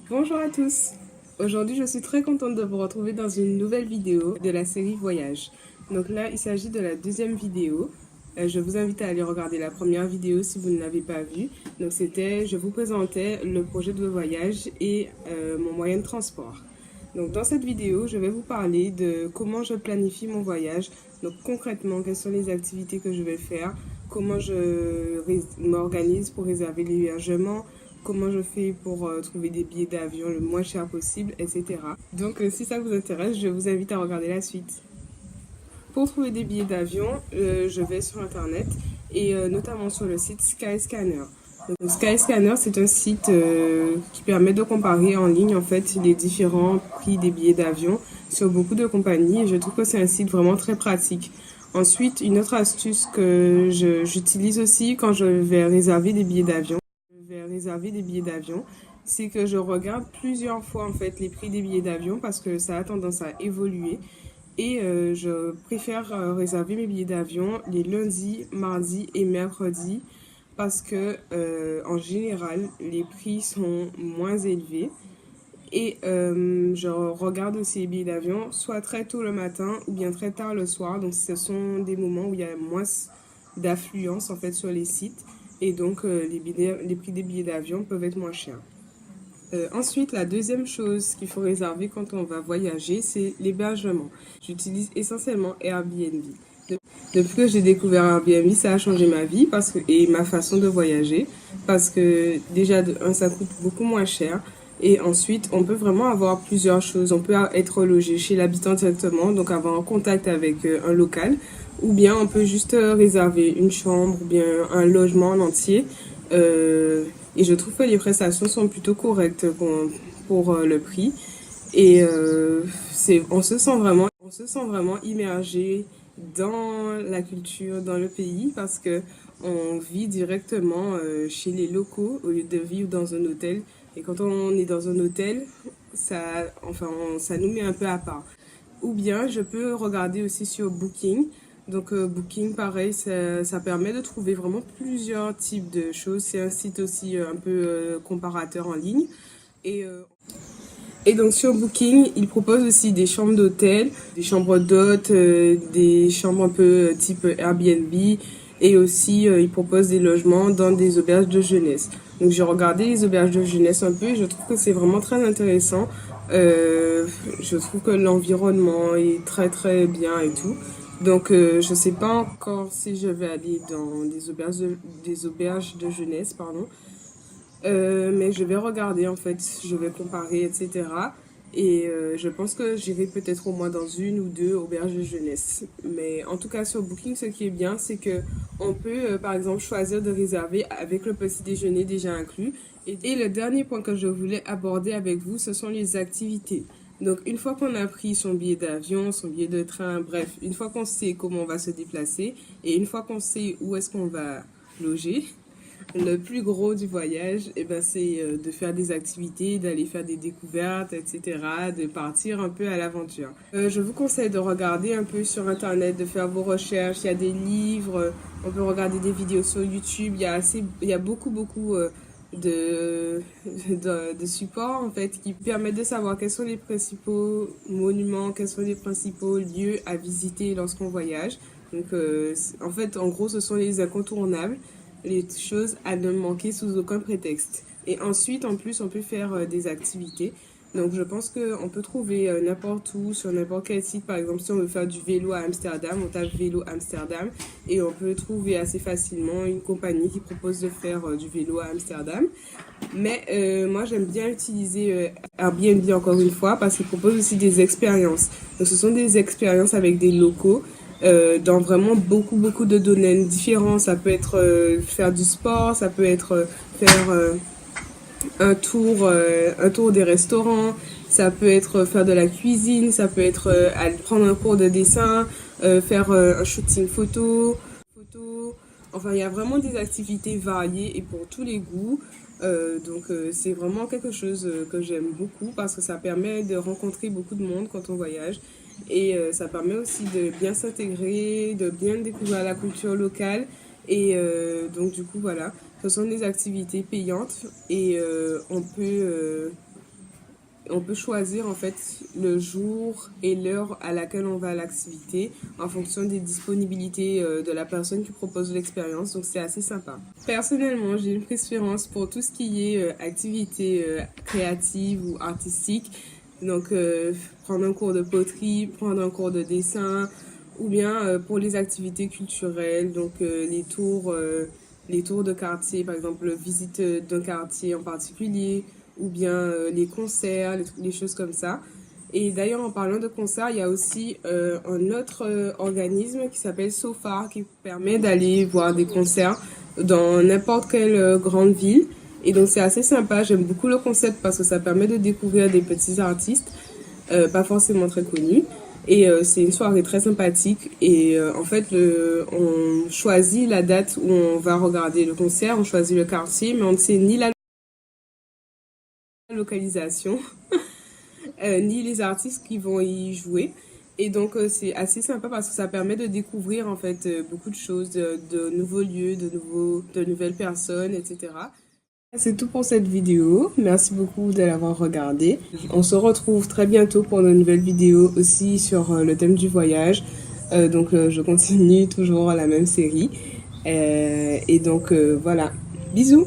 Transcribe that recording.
Bonjour à tous. Aujourd'hui, je suis très contente de vous retrouver dans une nouvelle vidéo de la série Voyage. Donc là, il s'agit de la deuxième vidéo. Je vous invite à aller regarder la première vidéo si vous ne l'avez pas vue. Donc je vous présentais le projet de voyage et mon moyen de transport. Donc dans cette vidéo, je vais vous parler de comment je planifie mon voyage. Donc concrètement, quelles sont les activités que je vais faire, comment je m'organise pour réserver l'hébergement, comment je fais pour trouver des billets d'avion le moins cher possible, etc. Donc si ça vous intéresse, je vous invite à regarder la suite. Pour trouver des billets d'avion, je vais sur internet et notamment sur le site Skyscanner. Donc, Skyscanner, c'est un site qui permet de comparer en ligne en fait les différents prix des billets d'avion sur beaucoup de compagnies et je trouve que c'est un site vraiment très pratique. Ensuite, une autre astuce que j'utilise aussi quand je vais réserver des billets d'avion, c'est que je regarde plusieurs fois en fait les prix des billets d'avion parce que ça a tendance à évoluer. Et je préfère réserver mes billets d'avion les lundis, mardis et mercredis parce que en général les prix sont moins élevés. Et je regarde aussi les billets d'avion soit très tôt le matin ou bien très tard le soir. Donc ce sont des moments où il y a moins d'affluence en fait sur les sites. Et donc les prix des billets d'avion peuvent être moins chers. Ensuite, la deuxième chose qu'il faut réserver quand on va voyager, c'est l'hébergement. J'utilise essentiellement Airbnb. Depuis que j'ai découvert Airbnb, ça a changé ma vie et ma façon de voyager. Parce que déjà, ça coûte beaucoup moins cher. Et ensuite, on peut vraiment avoir plusieurs choses. On peut être logé chez l'habitant directement, donc avoir un contact avec un local. Ou bien on peut juste réserver une chambre ou bien un logement en entier. Et je trouve que les prestations sont plutôt correctes pour le prix. Et on se sent vraiment immergé dans la culture, dans le pays, parce que on vit directement chez les locaux au lieu de vivre dans un hôtel. Et quand on est dans un hôtel, ça nous met un peu à part. Ou bien je peux regarder aussi sur Booking. Donc Booking, pareil, ça permet de trouver vraiment plusieurs types de choses. C'est un site aussi un peu comparateur en ligne. Et donc sur Booking, il propose aussi des chambres d'hôtel, des chambres d'hôtes, des chambres un peu type Airbnb. Et aussi, il propose des logements dans des auberges de jeunesse. Donc j'ai regardé les auberges de jeunesse un peu et je trouve que c'est vraiment très intéressant. Je trouve que l'environnement est très très bien et tout. Donc je sais pas encore si je vais aller dans des auberges de jeunesse, pardon. Mais je vais regarder en fait, je vais comparer, etc. Et je pense que j'irai peut-être au moins dans une ou deux auberges de jeunesse. Mais en tout cas sur Booking, ce qui est bien, c'est que on peut par exemple choisir de réserver avec le petit déjeuner déjà inclus. Et le dernier point que je voulais aborder avec vous, ce sont les activités. Donc une fois qu'on a pris son billet d'avion, son billet de train, bref, une fois qu'on sait comment on va se déplacer et une fois qu'on sait où est-ce qu'on va loger, le plus gros du voyage, c'est de faire des activités, d'aller faire des découvertes, etc., de partir un peu à l'aventure. Je vous conseille de regarder un peu sur Internet, de faire vos recherches. Il y a des livres, on peut regarder des vidéos sur YouTube. Il y a beaucoup de supports en fait qui permettent de savoir quels sont les principaux monuments, quels sont les principaux lieux à visiter lorsqu'on voyage. Donc en fait, en gros, ce sont les incontournables, les choses à ne manquer sous aucun prétexte. Et ensuite, en plus, on peut faire des activités. Donc, je pense qu'on peut trouver n'importe où, sur n'importe quel site. Par exemple, si on veut faire du vélo à Amsterdam, on tape vélo Amsterdam et on peut trouver assez facilement une compagnie qui propose de faire du vélo à Amsterdam. Mais moi, j'aime bien utiliser Airbnb encore une fois parce qu'il propose aussi des expériences. Donc, ce sont des expériences avec des locaux. Dans vraiment beaucoup de domaines différents. Ça peut être faire du sport, ça peut être faire un tour des restaurants, ça peut être faire de la cuisine, ça peut être aller prendre un cours de dessin, faire un shooting photo. Enfin, il y a vraiment des activités variées et pour tous les goûts. Donc c'est vraiment quelque chose que j'aime beaucoup parce que ça permet de rencontrer beaucoup de monde quand on voyage et ça permet aussi de bien s'intégrer, de bien découvrir la culture locale Et donc du coup voilà, ce sont des activités payantes et on peut choisir en fait le jour et l'heure à laquelle on va à l'activité en fonction des disponibilités de la personne qui propose l'expérience. Donc c'est assez sympa. Personnellement, j'ai une préférence pour tout ce qui est activité créative ou artistique. Donc prendre un cours de poterie, prendre un cours de dessin ou bien pour les activités culturelles, donc les tours de quartier, par exemple visite d'un quartier en particulier ou bien les concerts, les choses comme ça. Et d'ailleurs, en parlant de concerts, il y a aussi un autre organisme qui s'appelle SOFAR qui permet d'aller voir des concerts dans n'importe quelle grande ville. Et donc, c'est assez sympa. J'aime beaucoup le concept parce que ça permet de découvrir des petits artistes, pas forcément très connus. Et c'est une soirée très sympathique. Et en fait, on choisit la date où on va regarder le concert, on choisit le quartier, mais on ne sait ni la localisation, ni les artistes qui vont y jouer. Et donc c'est assez sympa parce que ça permet de découvrir en fait beaucoup de choses, de nouveaux lieux, de nouvelles personnes, etc. C'est tout pour cette vidéo. Merci beaucoup de l'avoir regardée. On se retrouve très bientôt pour de nouvelles vidéos aussi sur le thème du voyage. Je continue toujours la même série. Et donc voilà. Bisous!